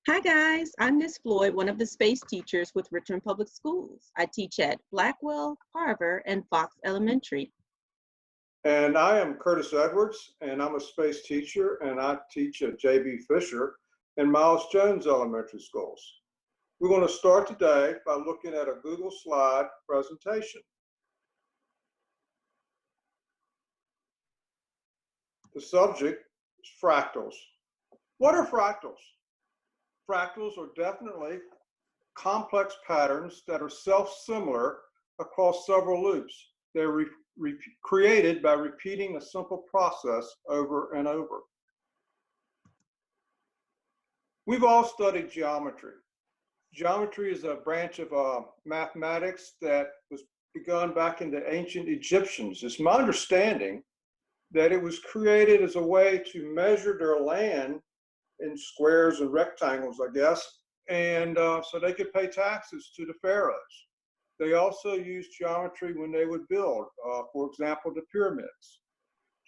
Hi guys, I'm Miss Floyd, one of the space teachers with Richmond Public Schools. I teach at Blackwell, Carver, and Fox Elementary. And I am Curtis Edwards, and I'm a space teacher, and I teach at J.B. Fisher and Miles Jones Elementary Schools. We're going to start today by looking at a Google slide presentation. The subject is fractals. What are fractals? Fractals are definitely complex patterns that are self-similar across several loops. They're created by repeating a simple process over and over. We've all studied geometry. Geometry is a branch of mathematics that was begun back in the ancient Egyptians. It's my understanding that it was created as a way to measure their land in squares and rectangles, I guess, and so they could pay taxes to the pharaohs. They also used geometry when they would build, for example, the pyramids.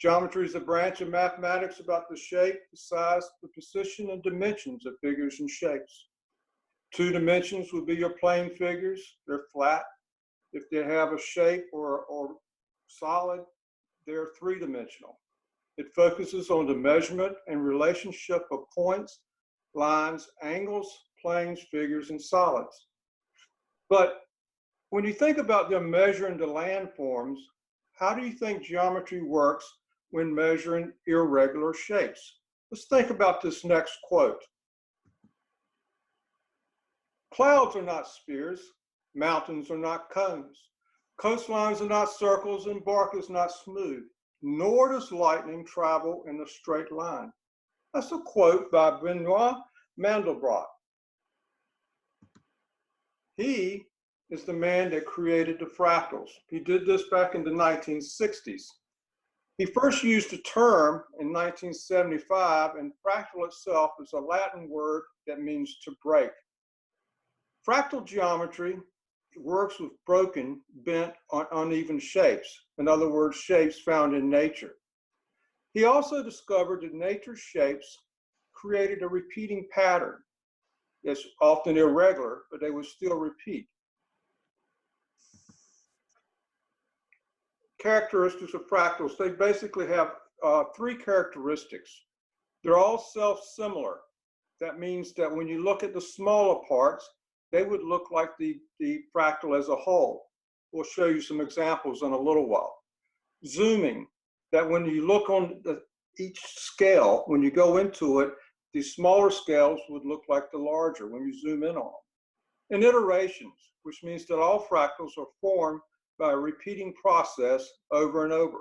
Geometry is a branch of mathematics about the shape, the size, the position, and dimensions of figures and shapes. 2 dimensions would be your plane figures. They're flat. If they have a shape or solid, they're 3-dimensional. It focuses on the measurement and relationship of points, lines, angles, planes, figures, and solids. But when you think about them measuring the landforms, how do you think geometry works when measuring irregular shapes? Let's think about this next quote. Clouds are not spheres, mountains are not cones, coastlines are not circles, and bark is not smooth, nor does lightning travel in a straight line. That's a quote by Benoit Mandelbrot. He is the man that created the fractals. He did this back in the 1960s. He first used the term in 1975, and fractal itself is a Latin word that means to break. Fractal geometry works with broken, bent, uneven shapes. In other words, shapes found in nature. He also discovered that nature's shapes created a repeating pattern. It's often irregular, but they would still repeat. Characteristics of fractals, they basically have 3 characteristics. They're all self-similar. That means that when you look at the smaller parts, they would look like the fractal as a whole. We'll show you some examples in a little while. Zooming, that when you look on each scale, when you go into it, the smaller scales would look like the larger when you zoom in on them. And iterations, which means that all fractals are formed by a repeating process over and over.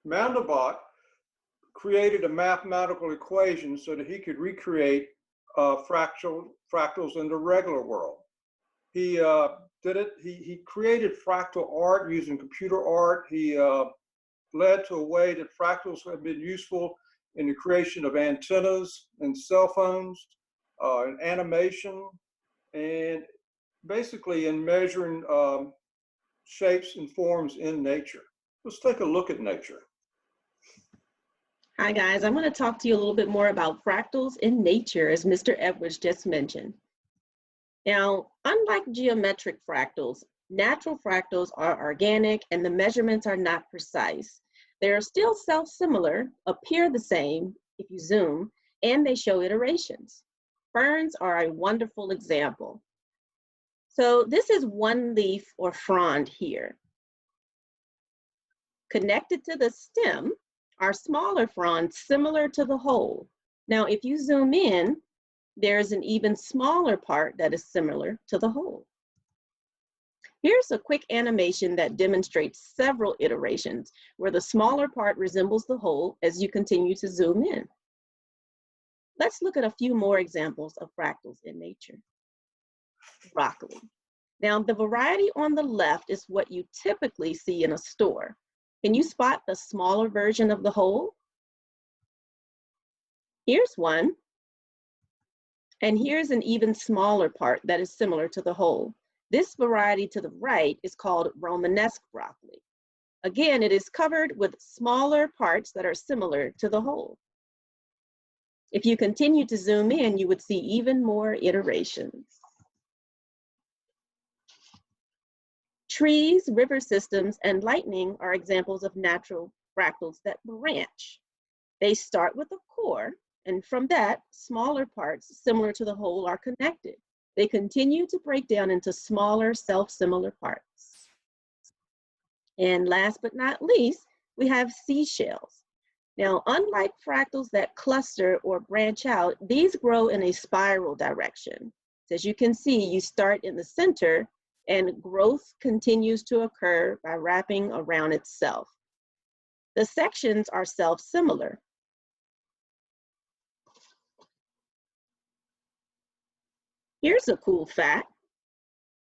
Mandelbrot created a mathematical equation so that he could recreate fractals in the regular world. He he created fractal art using computer art. He led to a way that fractals have been useful in the creation of antennas and cell phones, and animation, and basically in measuring shapes and forms in nature. Let's take a look at nature. Hi guys, I'm going to talk to you a little bit more about fractals in nature, as Mr. Edwards just mentioned. Now, unlike geometric fractals, natural fractals are organic and the measurements are not precise. They are still self-similar, appear the same if you zoom, and they show iterations. Ferns are a wonderful example. So this is one leaf or frond here. Connected to the stem are smaller fronds similar to the whole. Now, if you zoom in, there's an even smaller part that is similar to the whole. Here's a quick animation that demonstrates several iterations where the smaller part resembles the whole as you continue to zoom in. Let's look at a few more examples of fractals in nature. Broccoli. Now, the variety on the left is what you typically see in a store. Can you spot the smaller version of the whole? Here's one. And here's an even smaller part that is similar to the whole. This variety to the right is called Romanesque broccoli. Again, it is covered with smaller parts that are similar to the whole. If you continue to zoom in, you would see even more iterations. Trees, river systems, and lightning are examples of natural fractals that branch. They start with a core, and from that, smaller parts similar to the whole are connected. They continue to break down into smaller, self-similar parts. And last but not least, we have seashells. Now, unlike fractals that cluster or branch out, these grow in a spiral direction. As you can see, you start in the center and growth continues to occur by wrapping around itself. The sections are self-similar. Here's a cool fact.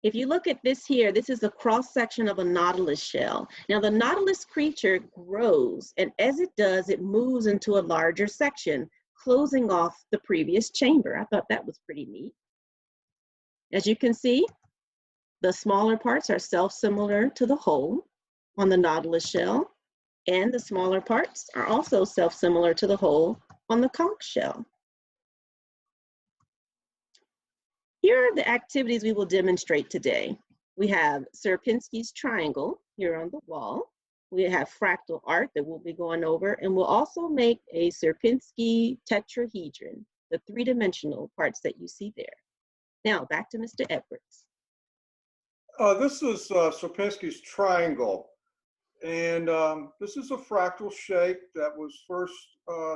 If you look at this here, this is a cross-section of a nautilus shell. Now the nautilus creature grows, and as it does, it moves into a larger section, closing off the previous chamber. I thought that was pretty neat. As you can see, the smaller parts are self-similar to the whole on the nautilus shell, and the smaller parts are also self-similar to the whole on the conch shell. Here are the activities we will demonstrate today. We have Sierpinski's triangle here on the wall. We have fractal art that we'll be going over, and we'll also make a Sierpinski tetrahedron, the three-dimensional parts that you see there. Now, back to Mr. Edwards. This is Sierpinski's triangle, and this is a fractal shape that was first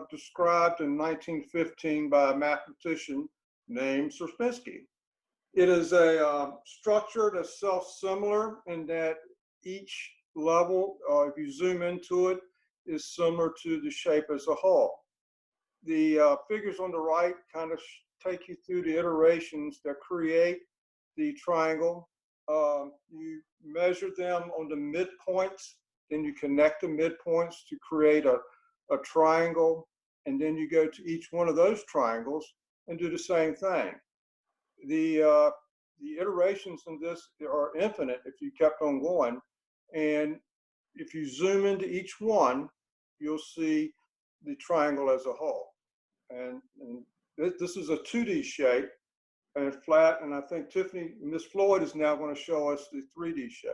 described in 1915 by a mathematician named Sierpinski. It is a structure that's self-similar in that each level, if you zoom into it, is similar to the shape as a whole. The figures on the right kind of take you through the iterations that create the triangle. You measure them on the midpoints, then you connect the midpoints to create a triangle, and then you go to each one of those triangles and do the same thing. The iterations in this are infinite if you kept on going, and if you zoom into each one, you'll see the triangle as a whole. And this is a 2D shape and flat, and I think Miss Floyd is now going to show us the 3D shape.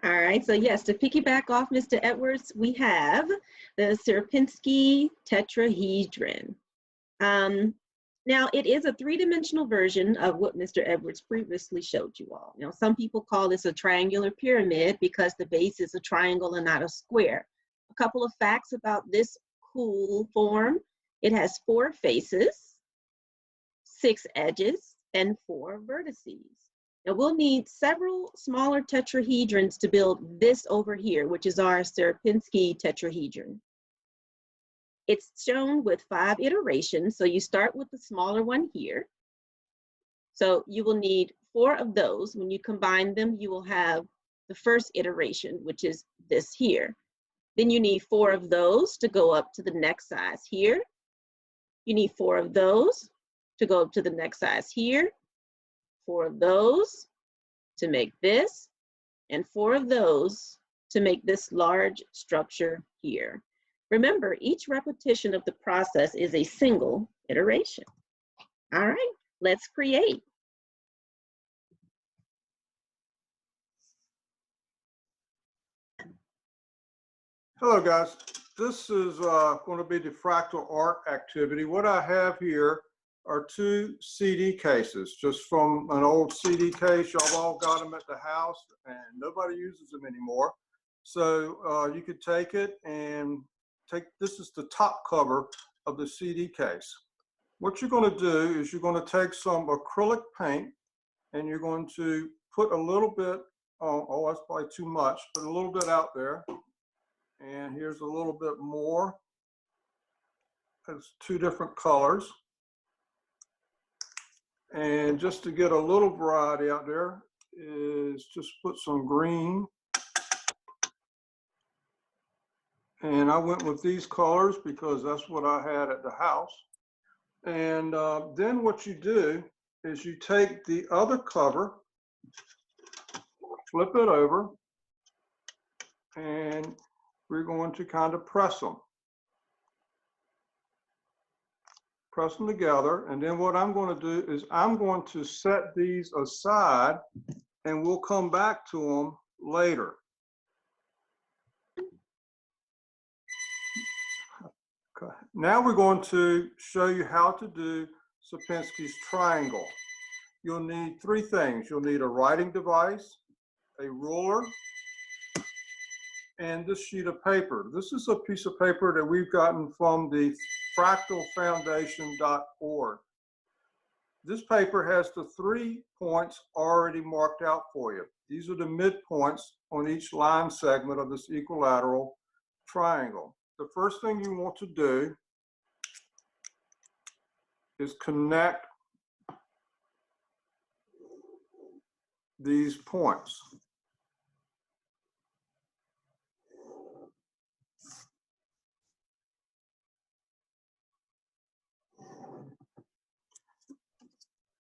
All right, so yes, to piggyback off Mr. Edwards, we have the Sierpinski tetrahedron. Now, it is a three-dimensional version of what Mr. Edwards previously showed you all. Now, some people call this a triangular pyramid because the base is a triangle and not a square. A couple of facts about this cool form. It has 4 faces, 6 edges, and 4 vertices. Now, we'll need several smaller tetrahedrons to build this over here, which is our Sierpinski tetrahedron. It's shown with 5 iterations. So you start with the smaller one here. So you will need 4 of those. When you combine them, you will have the first iteration, which is this here. Then you need 4 of those to go up to the next size here. You need 4 of those to go up to the next size here. 4 of those to make this, and 4 of those to make this large structure here. Remember, each repetition of the process is a single iteration. All right, let's create. Hello, guys. This is going to be the fractal art activity. What I have here are 2 CD cases, just from an old CD case. Y'all all got them at the house, and nobody uses them anymore. So you could take it and this is the top cover of the CD case. What you're going to do is you're going to take some acrylic paint, and you're going to put a little bit on, oh, that's probably too much, but a little bit out there. And here's a little bit more. It's 2 different colors. And just to get a little variety out there is just put some green. And I went with these colors because that's what I had at the house. And then what you do is you take the other cover, flip it over, and we're going to kind of press them. press them together, and then what I'm going to do is I'm going to set these aside, and we'll come back to them later. Okay. Now we're going to show you how to do Sierpinski's triangle. You'll need three things. You'll need a writing device, a ruler, and this sheet of paper. This is a piece of paper that we've gotten from the fractalfoundation.org. This paper has the 3 points already marked out for you. These are the midpoints on each line segment of this equilateral triangle. The first thing you want to do is connect these points.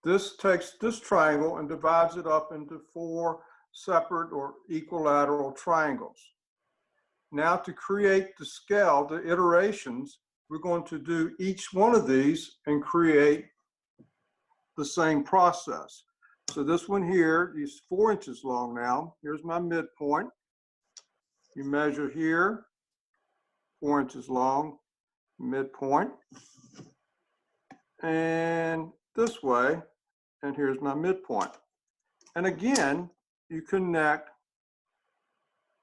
This takes this triangle and divides it up into 4 separate or equilateral triangles. Now to create the scale, the iterations, we're going to do each one of these and create the same process. So this one here is 4 inches long now. Here's my midpoint. You measure here, 4 inches long, midpoint. And this way, and here's my midpoint. And again, you connect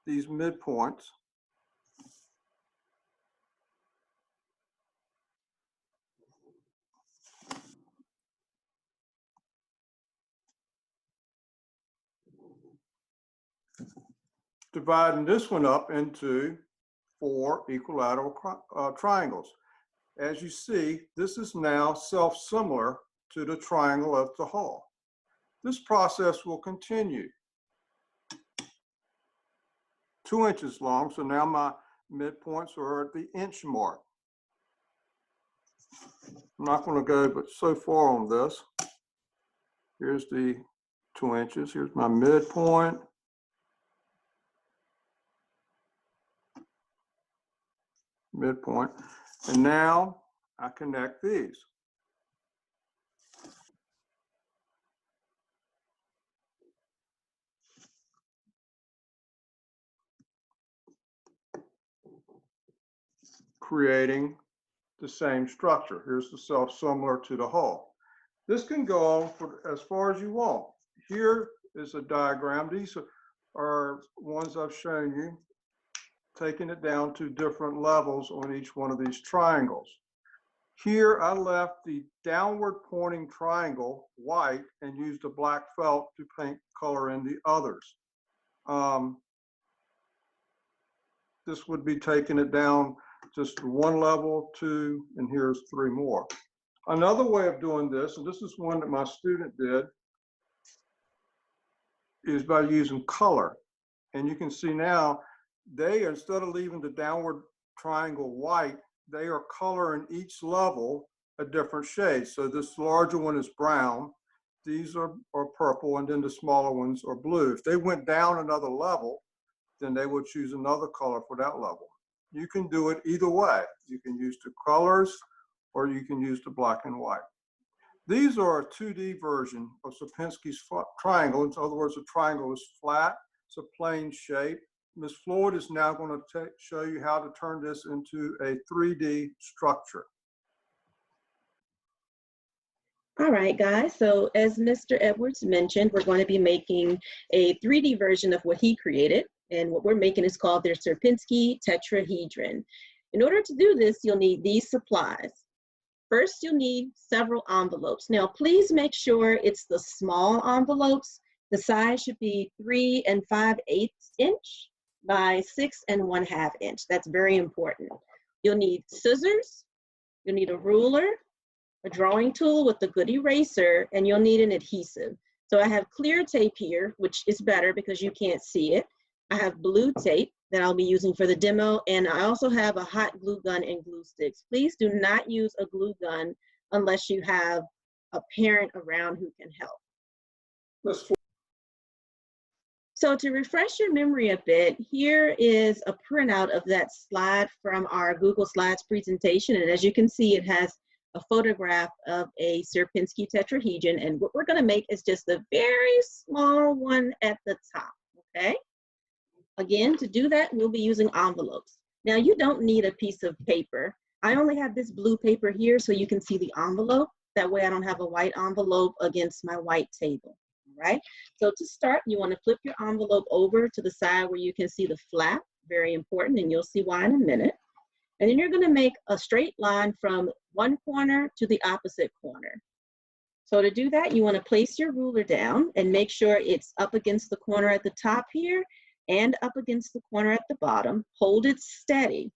these midpoints. Dividing this one up into 4 equilateral triangles. As you see, this is now self-similar to the triangle of the hull. This process will continue. 2 inches long, so now my midpoints are at the inch mark. I'm not going to go but so far on this. Here's the 2 inches. Here's my midpoint. Midpoint. And now I connect these. Creating the same structure. Here's the self-similar to the hull. This can go on for as far as you want. Here is a diagram. These are ones I've shown you, taking it down to different levels on each one of these triangles. Here I left the downward pointing triangle white and used a black felt to paint color in the others. This would be taking it down just 1 level, 2, and here's 3 more. Another way of doing this, and this is one that my student did, is by using color. And you can see now, they, instead of leaving the downward triangle white, they are coloring each level a different shade. So this larger one is brown, these are purple, and then the smaller ones are blue. If they went down another level, then they would choose another color for that level. You can do it either way. You can use the colors or you can use the black and white. These are a 2D version of Sierpinski's triangle. In other words, the triangle is flat, it's a plane shape. Ms. Floyd is now going to show you how to turn this into a 3D structure. All right, guys, so as Mr. Edwards mentioned, we're going to be making a 3D version of what he created. And what we're making is called their Sierpinski tetrahedron. In order to do this, you'll need these supplies. First, you'll need several envelopes. Now, please make sure it's the small envelopes. The size should be 3 5/8 inch by 6 1/2 inch. That's very important. You'll need scissors, you'll need a ruler, a drawing tool with a good eraser, and you'll need an adhesive. So I have clear tape here, which is better because you can't see it. I have blue tape that I'll be using for the demo, and I also have a hot glue gun and glue sticks. Please do not use a glue gun unless you have a parent around who can help. So to refresh your memory a bit, here is a printout of that slide from our Google Slides presentation, and as you can see, it has a photograph of a Sierpinski tetrahedron, and what we're going to make is just a very small one at the top, okay? Again, to do that, we'll be using envelopes. Now, you don't need a piece of paper. I only have this blue paper here so you can see the envelope. That way I don't have a white envelope against my white table, all right? So to start, you want to flip your envelope over to the side where you can see the flap, very important, and you'll see why in a minute. And then you're going to make a straight line from one corner to the opposite corner. So to do that, you want to place your ruler down and make sure it's up against the corner at the top here and up against the corner at the bottom. Hold it steady.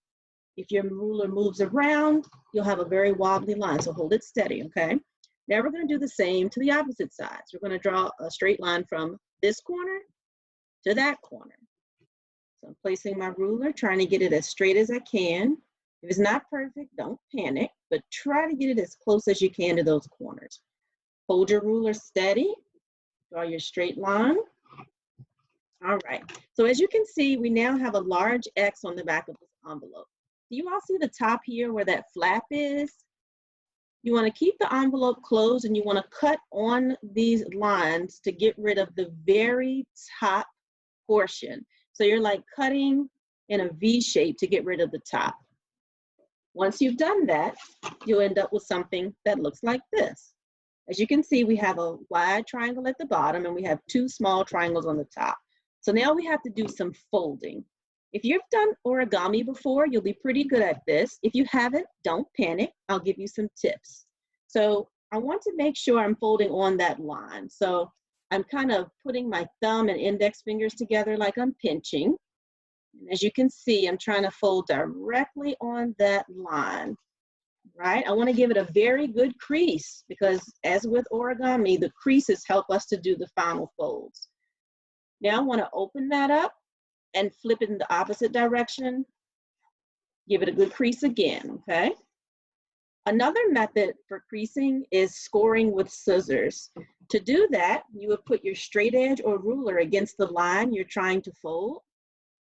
If your ruler moves around, you'll have a very wobbly line, so hold it steady, okay? Now we're going to do the same to the opposite sides. We're going to draw a straight line from this corner to that corner. So I'm placing my ruler, trying to get it as straight as I can. If it's not perfect, don't panic, but try to get it as close as you can to those corners. Hold your ruler steady, draw your straight line. All right, so as you can see, we now have a large X on the back of this envelope. Do you all see the top here where that flap is? You want to keep the envelope closed and you want to cut on these lines to get rid of the very top portion. So you're like cutting in a V shape to get rid of the top. Once you've done that, you'll end up with something that looks like this. As you can see, we have a wide triangle at the bottom and we have two small triangles on the top. So now we have to do some folding. If you've done origami before, you'll be pretty good at this. If you haven't, don't panic. I'll give you some tips. So I want to make sure I'm folding on that line. So I'm kind of putting my thumb and index fingers together like I'm pinching. And as you can see, I'm trying to fold directly on that line, right? I want to give it a very good crease because as with origami, the creases help us to do the final folds. Now I want to open that up and flip it in the opposite direction. Give it a good crease again, okay? Another method for creasing is scoring with scissors. To do that, you would put your straight edge or ruler against the line you're trying to fold.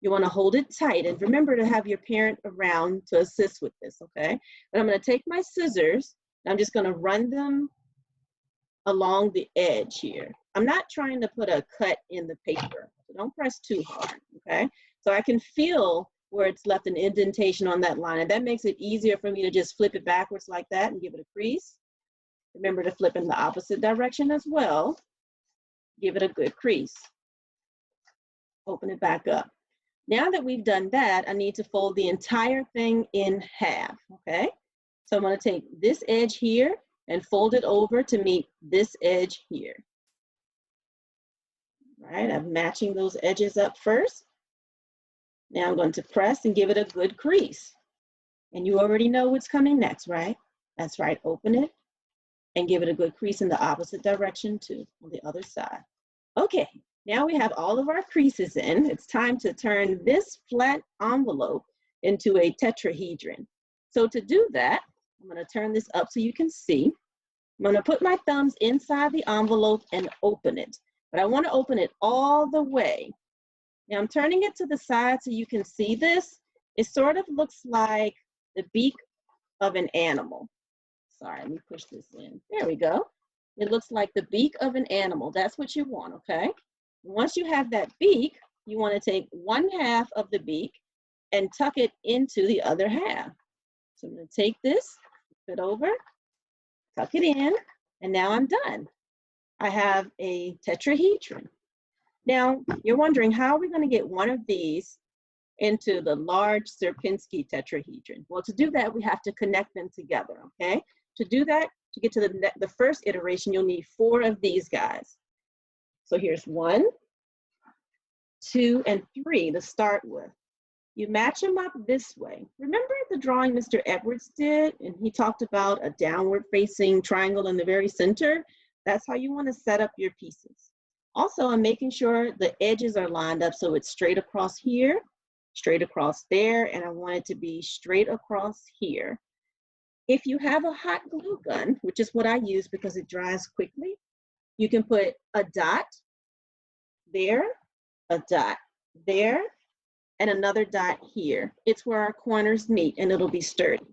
You want to hold it tight and remember to have your parent around to assist with this, okay? But I'm going to take my scissors and I'm just going to run them along the edge here. I'm not trying to put a cut in the paper, so don't press too hard, okay? So I can feel where it's left an indentation on that line, and that makes it easier for me to just flip it backwards like that and give it a crease. Remember to flip in the opposite direction as well. Give it a good crease. Open it back up. Now that we've done that, I need to fold the entire thing in half, okay? So I'm going to take this edge here and fold it over to meet this edge here. All right, I'm matching those edges up first. Now I'm going to press and give it a good crease. And you already know what's coming next, right? That's right, open it and give it a good crease in the opposite direction too, on the other side. Okay, now we have all of our creases in. It's time to turn this flat envelope into a tetrahedron. So to do that, I'm going to turn this up so you can see. I'm going to put my thumbs inside the envelope and open it. But I want to open it all the way. Now I'm turning it to the side so you can see this. It sort of looks like the beak of an animal. Sorry, let me push this in. There we go. It looks like the beak of an animal. That's what you want, okay? Once you have that beak, you want to take one half of the beak and tuck it into the other half. So I'm going to take this, flip it over, tuck it in, and now I'm done. I have a tetrahedron. Now, you're wondering, how are we going to get one of these into the large Sierpinski tetrahedron? Well, to do that, we have to connect them together, okay? To do that, to get to the first iteration, you'll need 4 of these guys. So here's 1, 2, and 3 to start with. You match them up this way. Remember the drawing Mr. Edwards did? And he talked about a downward facing triangle in the very center. That's how you want to set up your pieces. Also, I'm making sure the edges are lined up so it's straight across here, straight across there, and I want it to be straight across here. If you have a hot glue gun, which is what I use because it dries quickly, you can put a dot there, a dot there, and another dot here. It's where our corners meet and it'll be sturdy.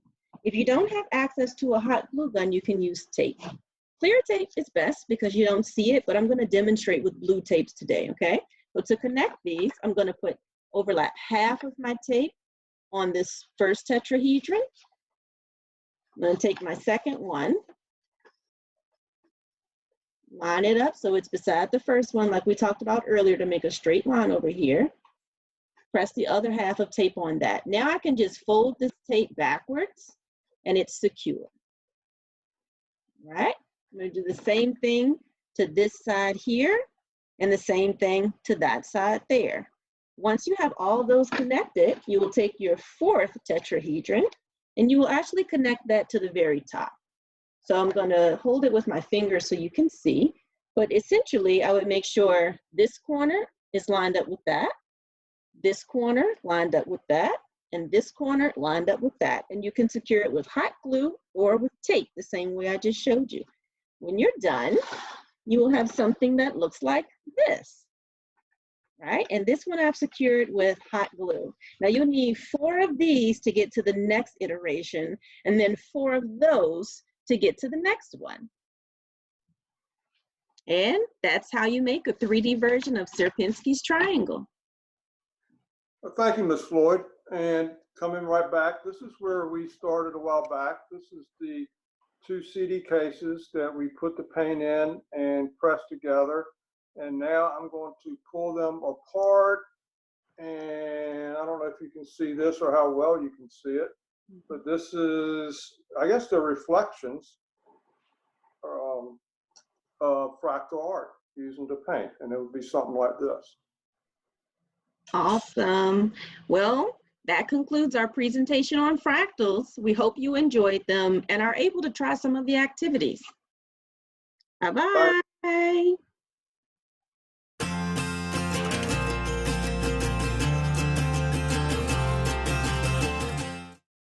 if you don't have access to a hot glue gun, you can use tape. Clear tape is best because you don't see it, but I'm going to demonstrate with blue tapes today, okay? So to connect these, I'm going to overlap half of my tape on this first tetrahedron. I'm going to take my second one, line it up so it's beside the first one like we talked about earlier to make a straight line over here. Press the other half of tape on that. Now I can just fold this tape backwards and it's secure. All right, I'm going to do the same thing to this side here and the same thing to that side there. Once you have all those connected, you will take your fourth tetrahedron and you will actually connect that to the very top. So I'm going to hold it with my finger so you can see, but essentially I would make sure this corner is lined up with that, this corner lined up with that, and this corner lined up with that. And you can secure it with hot glue or with tape the same way I just showed you. When you're done, you will have something that looks like this, right? And this one I've secured with hot glue. Now you'll need 4 of these to get to the next iteration, and then 4 of those to get to the next one. And that's how you make a 3D version of Sierpinski's triangle. Well, thank you, Ms. Floyd. And coming right back, this is where we started a while back. This is the 2 CD cases that we put the paint in and pressed together. And now I'm going to pull them apart. And I don't know if you can see this or how well you can see it, but this is, I guess they're reflections of Fractal Art using the paint. And it would be something like this. Awesome. Well, that concludes our presentation on fractals. We hope you enjoyed them and are able to try some of the activities. Bye-bye.